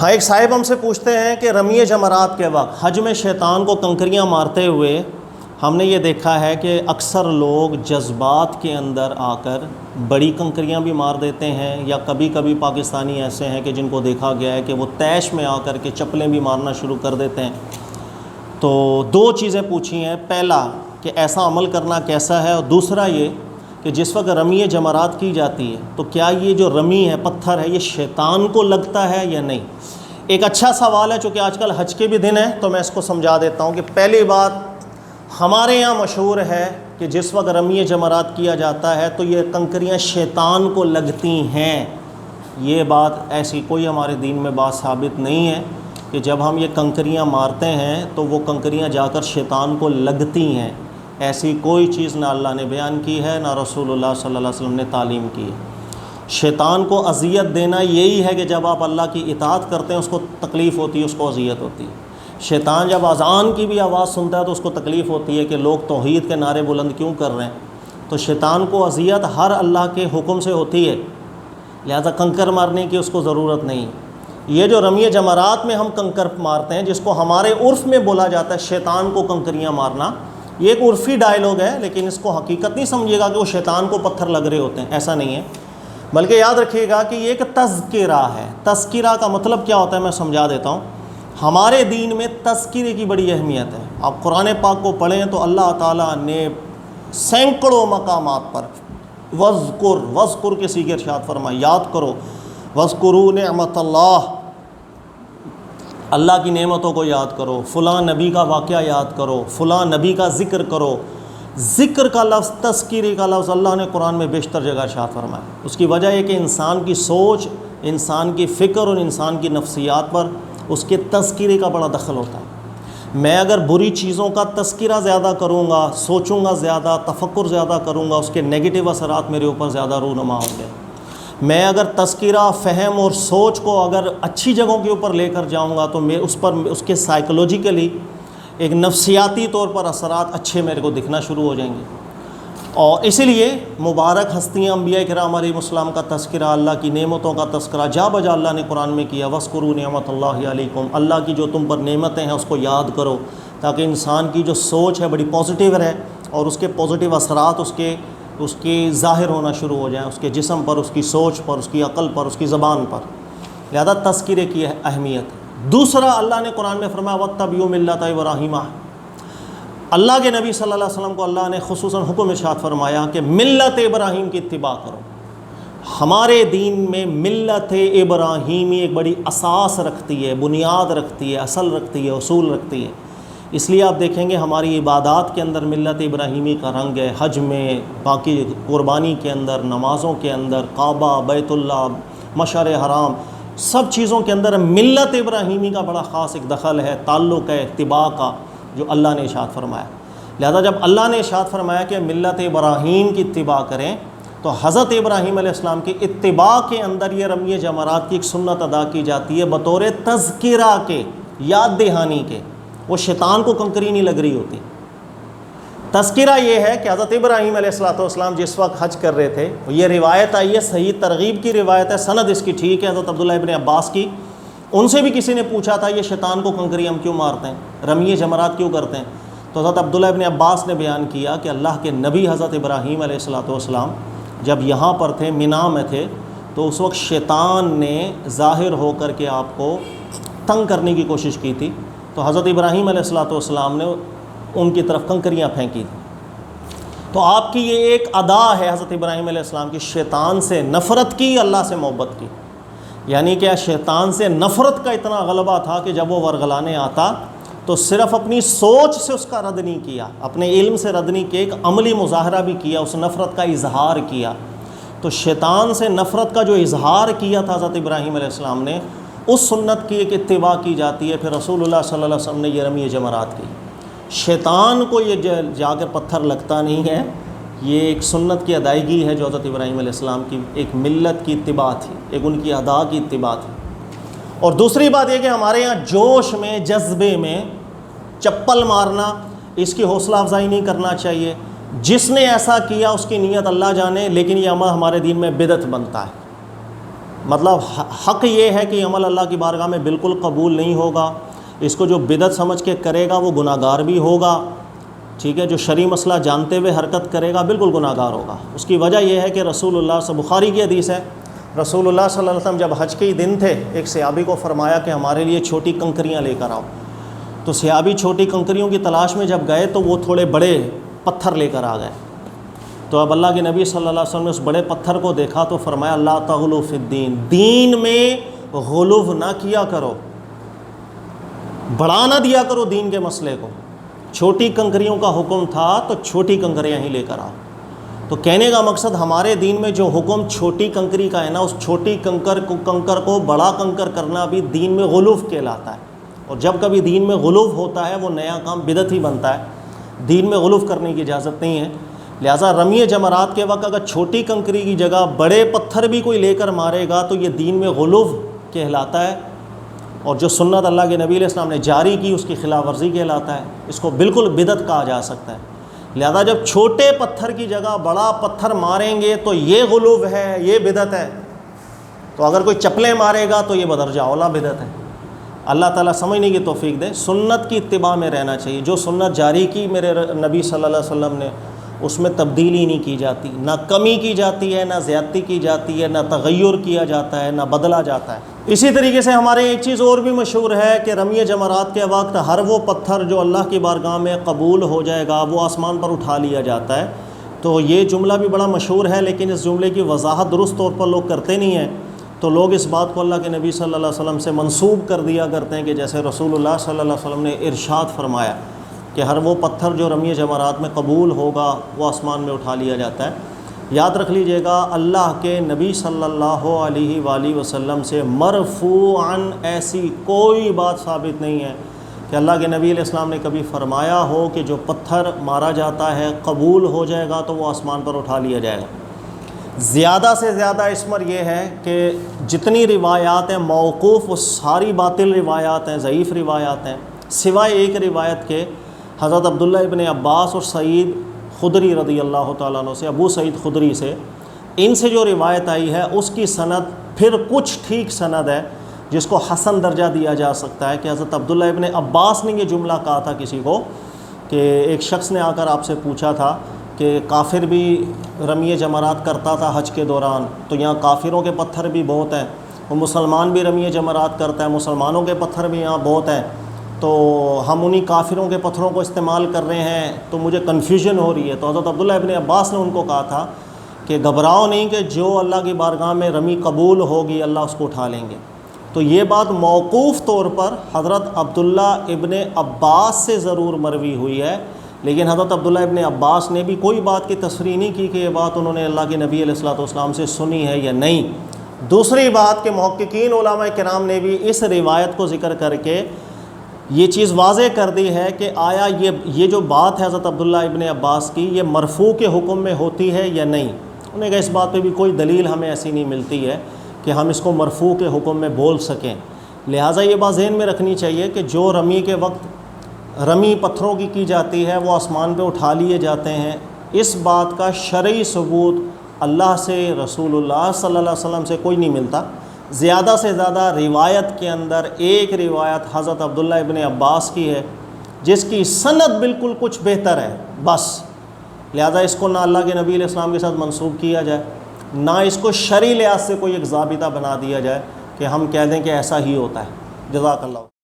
ہاں، ایک صاحب ہم سے پوچھتے ہیں کہ رمی جمرات کے وقت حج میں شیطان کو کنکریاں مارتے ہوئے ہم نے یہ دیکھا ہے کہ اکثر لوگ جذبات کے اندر آ کر بڑی کنکریاں بھی مار دیتے ہیں، یا کبھی کبھی پاکستانی ایسے ہیں کہ جن کو دیکھا گیا ہے کہ وہ طیش میں آ کر کے چپلیں بھی مارنا شروع کر دیتے ہیں۔ تو دو چیزیں پوچھی ہیں، پہلا کہ ایسا عمل کرنا کیسا ہے، اور دوسرا یہ کہ جس وقت رمی جمرات کی جاتی ہے تو کیا یہ جو رمی ہے، پتھر ہے، یہ شیطان کو لگتا ہے یا نہیں۔ ایک اچھا سوال ہے، چونکہ آج کل حج کے بھی دن ہیں تو میں اس کو سمجھا دیتا ہوں کہ پہلی بات ہمارے یہاں مشہور ہے کہ جس وقت رمی جمرات کیا جاتا ہے تو یہ کنکریاں شیطان کو لگتی ہیں۔ یہ بات ایسی کوئی ہمارے دین میں بات ثابت نہیں ہے کہ جب ہم یہ کنکریاں مارتے ہیں تو وہ کنکریاں جا کر شیطان کو لگتی ہیں۔ ایسی کوئی چیز نہ اللہ نے بیان کی ہے، نہ رسول اللہ صلی اللہ علیہ وسلم نے تعلیم کی ہے۔ شیطان کو اذیت دینا یہی ہے کہ جب آپ اللہ کی اطاعت کرتے ہیں اس کو تکلیف ہوتی ہے، اس کو اذیت ہوتی ہے۔ شیطان جب اذان کی بھی آواز سنتا ہے تو اس کو تکلیف ہوتی ہے کہ لوگ توحید کے نعرے بلند کیوں کر رہے ہیں۔ تو شیطان کو اذیت ہر اللہ کے حکم سے ہوتی ہے، لہذا کنکر مارنے کی اس کو ضرورت نہیں۔ یہ جو رمی جمرات میں ہم کنکر مارتے ہیں، جس کو ہمارے عرف میں بولا جاتا ہے شیطان کو کنکریاں مارنا، یہ ایک عرفی ڈائلاگ ہے، لیکن اس کو حقیقت نہیں سمجھیے گا کہ وہ شیطان کو پتھر لگ رہے ہوتے ہیں، ایسا نہیں ہے۔ بلکہ یاد رکھیے گا کہ یہ ایک تذکرہ ہے۔ تذکرہ کا مطلب کیا ہوتا ہے میں سمجھا دیتا ہوں۔ ہمارے دین میں تذکرے کی بڑی اہمیت ہے۔ آپ قرآن پاک کو پڑھیں تو اللہ تعالیٰ نے سینکڑوں مقامات پر وذکر کے صیغے ارشاد فرمائے، یاد کرو، وذکروا نعمت اللہ کی نعمتوں کو یاد کرو، فلاں نبی کا واقعہ یاد کرو، فلاں نبی کا ذکر کرو۔ ذکر کا لفظ، تذکیرے کا لفظ اللہ نے قرآن میں بیشتر جگہ ارشاد فرمایا۔ اس کی وجہ یہ کہ انسان کی سوچ، انسان کی فکر اور انسان کی نفسیات پر اس کے تذکیرے کا بڑا دخل ہوتا ہے۔ میں اگر بری چیزوں کا تذکرہ زیادہ کروں گا، سوچوں گا زیادہ، تفکر زیادہ کروں گا، اس کے نیگیٹو اثرات میرے اوپر زیادہ رونما ہوں گے۔ میں اگر تذکرہ، فہم اور سوچ کو اگر اچھی جگہوں کے اوپر لے کر جاؤں گا تو میں اس کے سائیکولوجیکلی ایک نفسیاتی طور پر اثرات اچھے میرے کو دکھنا شروع ہو جائیں گے۔ اور اسی لیے مبارک ہستیاں انبیاء کرام علیہ السلام کا تذکرہ، اللہ کی نعمتوں کا تذکرہ جا بجا اللہ نے قرآن میں کیا، وَاذْكُرُوا نِعْمَتَ اللَّهِ عَلَيْكُمْ، اللہ کی جو تم پر نعمتیں ہیں اس کو یاد کرو، تاکہ انسان کی جو سوچ ہے بڑی پازیٹیو رہے اور اس کے پازیٹیو اثرات اس کے ظاہر ہونا شروع ہو جائیں، اس کے جسم پر، اس کی سوچ پر، اس کی عقل پر، اس کی زبان پر۔ لہذا تذکرے کی اہمیت ہے۔ دوسرا، اللہ نے قرآن میں فرمایا وَاتَّبِعُوا مِلَّةَ إِبْرَاهِيمَ، اللہ کے نبی صلی اللہ علیہ وسلم کو اللہ نے خصوصاً حکم ارشاد فرمایا کہ ملت ابراہیم کی اتباع کرو۔ ہمارے دین میں ملت ابراہیمی ایک بڑی اساس رکھتی ہے، بنیاد رکھتی ہے، اصل رکھتی ہے، اصول رکھتی ہے۔ اس لیے آپ دیکھیں گے ہماری عبادات کے اندر ملت ابراہیمی کا رنگ ہے، حج میں، باقی قربانی کے اندر، نمازوں کے اندر، کعبہ، بیت اللہ، مشعر حرام، سب چیزوں کے اندر ملت ابراہیمی کا بڑا خاص ایک دخل ہے، تعلق ہے اتباع کا، جو اللہ نے ارشاد فرمایا۔ لہذا جب اللہ نے ارشاد فرمایا کہ ملت ابراہیم کی اتباع کریں تو حضرت ابراہیم علیہ السلام کی اتباع کے اندر یہ رمی جمرات کی ایک سنت ادا کی جاتی ہے بطور تذکرہ کے، یاد دہانی کے۔ وہ شیطان کو کنکری نہیں لگ رہی ہوتی۔ تذکرہ یہ ہے کہ حضرت ابراہیم علیہ السلام جس وقت حج کر رہے تھے، یہ روایت آئی ہے، صحیح ترغیب کی روایت ہے، سند اس کی ٹھیک ہے، حضرت عبداللہ ابن عباس کی۔ ان سے بھی کسی نے پوچھا تھا یہ شیطان کو کنکری ہم کیوں مارتے ہیں، رمی جمرات کیوں کرتے ہیں؟ تو حضرت عبداللہ ابن عباس نے بیان کیا کہ اللہ کے نبی حضرت ابراہیم علیہ السلام جب یہاں پر تھے، مینا میں تھے، تو اس وقت شیطان نے ظاہر ہو کر کے آپ کو تنگ کرنے کی کوشش کی تھی، تو حضرت ابراہیم علیہ السلام نے ان کی طرف کنکریاں پھینکی تھی۔ تو آپ کی یہ ایک ادا ہے حضرت ابراہیم علیہ السلام کی، شیطان سے نفرت کی، اللہ سے محبت کی۔ یعنی کہ شیطان سے نفرت کا اتنا غلبہ تھا کہ جب وہ ورغلانے آتا تو صرف اپنی سوچ سے اس کا رد نہیں کیا، اپنے علم سے رد نہیں کیا، ایک عملی مظاہرہ بھی کیا، اس نفرت کا اظہار کیا۔ تو شیطان سے نفرت کا جو اظہار کیا تھا حضرت ابراہیم علیہ السلام نے، اس سنت کی ایک اتباع کی جاتی ہے۔ پھر رسول اللہ صلی اللہ علیہ وسلم نے یہ رمی جمرات کی۔ شیطان کو یہ جا کر پتھر لگتا نہیں ہے، یہ ایک سنت کی ادائیگی ہے جو حضرت ابراہیم علیہ السلام کی ایک ملت کی اتباع تھی، ایک ان کی ادا کی اتباع تھی۔ اور دوسری بات یہ کہ ہمارے یہاں جوش میں، جذبے میں چپل مارنا، اس کی حوصلہ افزائی نہیں کرنا چاہیے۔ جس نے ایسا کیا اس کی نیت اللہ جانے، لیکن یہ عمل ہمارے دین میں بدعت بنتا ہے۔ مطلب حق یہ ہے کہ عمل اللہ کی بارگاہ میں بالکل قبول نہیں ہوگا، اس کو جو بدعت سمجھ کے کرے گا وہ گناہ گار بھی ہوگا، ٹھیک ہے، جو شرعی مسئلہ جانتے ہوئے حرکت کرے گا بالکل گناہ گار ہوگا۔ اس کی وجہ یہ ہے کہ رسول اللہ سے بخاری کی حدیث ہے، رسول اللہ صلی اللہ علیہ وسلم جب حج کے ہی دن تھے، ایک صحابی کو فرمایا کہ ہمارے لیے چھوٹی کنکریاں لے کر آؤ، تو صحابی چھوٹی کنکریوں کی تلاش میں جب گئے تو وہ تھوڑے بڑے پتھر لے کر آ گئے، تو اب اللہ کے نبی صلی اللہ علیہ وسلم نے اس بڑے پتھر کو دیکھا تو فرمایا اللہ تغلو فی الدین، دین میں غلو نہ کیا کرو، بڑھا نہ دیا کرو دین کے مسئلے کو۔ چھوٹی کنکریوں کا حکم تھا تو چھوٹی کنکریاں ہی لے کر آؤ۔ تو کہنے کا مقصد ہمارے دین میں جو حکم چھوٹی کنکری کا ہے نا، اس چھوٹی کنکر کو بڑا کنکر کرنا بھی دین میں غلو کہلاتا ہے، اور جب کبھی دین میں غلو ہوتا ہے وہ نیا کام بدعت ہی بنتا ہے، دین میں غلو کرنے کی اجازت نہیں ہے۔ لہٰذا رمی جمرات کے وقت اگر چھوٹی کنکری کی جگہ بڑے پتھر بھی کوئی لے کر مارے گا تو یہ دین میں غلو کہلاتا ہے، اور جو سنت اللہ کے نبی علیہ السلام نے جاری کی اس کی خلاف ورزی کہلاتا ہے، اس کو بالکل بدعت کہا جا سکتا ہے۔ لہذا جب چھوٹے پتھر کی جگہ بڑا پتھر ماریں گے تو یہ غلو ہے، یہ بدعت ہے، تو اگر کوئی چپلیں مارے گا تو یہ بدرجہ اولا بدعت ہے۔ اللہ تعالیٰ سمجھنے کی توفیق دے، سنت کی اتباع میں رہنا چاہیے، جو سنت جاری کی میرے نبی صلی اللہ علیہ وسلم نے اس میں تبدیلی نہیں کی جاتی، نہ کمی کی جاتی ہے، نہ زیادتی کی جاتی ہے، نہ تغیر کیا جاتا ہے، نہ بدلا جاتا ہے۔ اسی طریقے سے ہمارے ایک چیز اور بھی مشہور ہے کہ رمی جمرات کے وقت ہر وہ پتھر جو اللہ کی بارگاہ میں قبول ہو جائے گا وہ آسمان پر اٹھا لیا جاتا ہے۔ تو یہ جملہ بھی بڑا مشہور ہے، لیکن اس جملے کی وضاحت درست طور پر لوگ کرتے نہیں ہیں، تو لوگ اس بات کو اللہ کے نبی صلی اللہ علیہ وسلم سے منسوب کر دیا کرتے ہیں کہ جیسے رسول اللہ صلی اللہ علیہ وسلم نے ارشاد فرمایا کہ ہر وہ پتھر جو رمی جمرات میں قبول ہوگا وہ آسمان میں اٹھا لیا جاتا ہے۔ یاد رکھ لیجئے گا، اللہ کے نبی صلی اللہ علیہ وآلہ وسلم سے مرفوعاً ایسی کوئی بات ثابت نہیں ہے کہ اللہ کے نبی علیہ السلام نے کبھی فرمایا ہو کہ جو پتھر مارا جاتا ہے قبول ہو جائے گا تو وہ آسمان پر اٹھا لیا جائے گا۔ زیادہ سے زیادہ اس پر یہ ہے کہ جتنی روایات ہیں موقوف وہ ساری باطل روایات ہیں، ضعیف روایات ہیں، سوائے ایک روایت کے حضرت عبداللہ ابن عباس اور سعید خدری رضی اللہ تعالیٰ عنہ سے، ابو سعید خدری سے، ان سے جو روایت آئی ہے اس کی سند پھر کچھ ٹھیک سند ہے جس کو حسن درجہ دیا جا سکتا ہے، کہ حضرت عبداللہ ابن عباس نے یہ جملہ کہا تھا کسی کو، کہ ایک شخص نے آ کر آپ سے پوچھا تھا کہ کافر بھی رمی جمرات کرتا تھا حج کے دوران، تو یہاں کافروں کے پتھر بھی بہت ہیں، وہ مسلمان بھی رمی جمرات کرتا ہے، مسلمانوں کے پتھر بھی یہاں بہت ہیں، تو ہم انہی کافروں کے پتھروں کو استعمال کر رہے ہیں، تو مجھے کنفیوژن ہو رہی ہے۔ تو حضرت عبداللہ ابن عباس نے ان کو کہا تھا کہ گھبراؤ نہیں، کہ جو اللہ کی بارگاہ میں رمی قبول ہوگی اللہ اس کو اٹھا لیں گے۔ تو یہ بات موقوف طور پر حضرت عبداللہ ابن عباس سے ضرور مروی ہوئی ہے، لیکن حضرت عبداللہ ابن عباس نے بھی کوئی بات کی تصریح نہیں کی کہ یہ بات انہوں نے اللہ کے نبی علیہ الصلوۃ والسلام سے سنی ہے یا نہیں۔ دوسری بات کہ محققین علماء کرام نے بھی اس روایت کو ذکر کر کے یہ چیز واضح کر دی ہے کہ آیا یہ جو بات ہے حضرت عبداللہ ابن عباس کی یہ مرفوع کے حکم میں ہوتی ہے یا نہیں۔ انہوں نے کہا اس بات پہ بھی کوئی دلیل ہمیں ایسی نہیں ملتی ہے کہ ہم اس کو مرفوع کے حکم میں بول سکیں، لہٰذا یہ بات ذہن میں رکھنی چاہیے کہ جو رمی کے وقت رمی پتھروں کی جاتی ہے وہ آسمان پہ اٹھا لیے جاتے ہیں، اس بات کا شرعی ثبوت اللہ سے، رسول اللہ صلی اللہ علیہ وسلم سے کوئی نہیں ملتا۔ زیادہ سے زیادہ روایت کے اندر ایک روایت حضرت عبداللہ ابن عباس کی ہے جس کی سند بالکل کچھ بہتر ہے بس، لہذا اس کو نہ اللہ کے نبی علیہ السلام کے ساتھ منسوب کیا جائے، نہ اس کو شرعی لحاظ سے کوئی ایک ضابطہ بنا دیا جائے کہ ہم کہہ دیں کہ ایسا ہی ہوتا ہے۔ جزاک اللہ۔